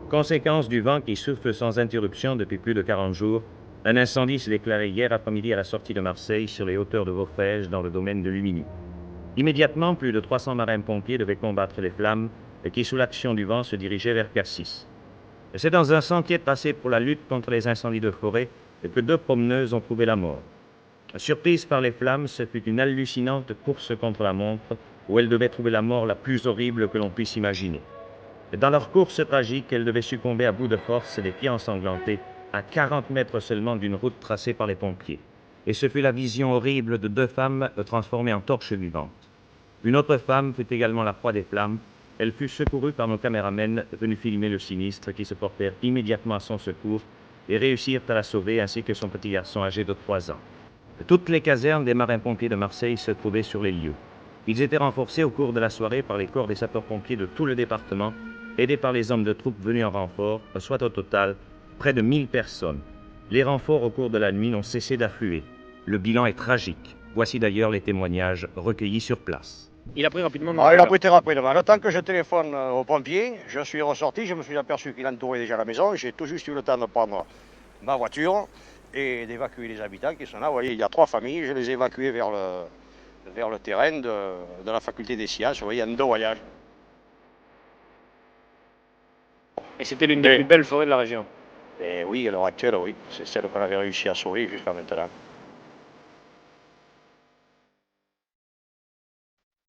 Conséquence du vent qui souffle sans interruption depuis plus de 40 jours, un incendie s'est déclaré hier après-midi à la sortie de Marseille, sur les hauteurs de Vaufrèges, dans le domaine de Luminy. Immédiatement, plus de 300 marins-pompiers devaient combattre les flammes qui, sous l'action du vent, se dirigeaient vers Cassis. C'est dans un sentier tracé pour la lutte contre les incendies de forêt que 2 promeneuses ont trouvé la mort. Surprises par les flammes, ce fut une hallucinante course contre la montre, où elles devaient trouver la mort la plus horrible que l'on puisse imaginer. Dans leur course tragique, elles devaient succomber à bout de force, les pieds ensanglantés, à 40 mètres seulement d'une route tracée par les pompiers. Et ce fut la vision horrible de 2 femmes transformées en torches vivantes. Une autre femme fut également la proie des flammes. Elle fut secourue par nos caméramens venus filmer le sinistre, qui se portèrent immédiatement à son secours et réussirent à la sauver, ainsi que son petit garçon âgé de 3 ans. Toutes les casernes des marins-pompiers de Marseille se trouvaient sur les lieux. Ils étaient renforcés au cours de la soirée par les corps des sapeurs-pompiers de tout le département, aidés par les hommes de troupes venus en renfort, soit au total près de 1000 personnes. Les renforts au cours de la nuit n'ont cessé d'affluer. Le bilan est tragique. Voici d'ailleurs les témoignages recueillis sur place. Il a pris rapidement. Il a pris très rapidement. Le temps que je téléphone aux pompiers, je suis ressorti, je me suis aperçu qu'il entourait déjà la maison. J'ai tout juste eu le temps de prendre ma voiture et d'évacuer les habitants qui sont là. Vous voyez, il y a 3 familles, je les ai évacués vers le terrain de la faculté des sciences. Vous voyez, en 2 voyages. Et c'était l'une des plus belles forêts de la région. Et oui, à l'heure actuelle, oui. C'est celle qu'on avait réussi à sauver jusqu'à maintenant.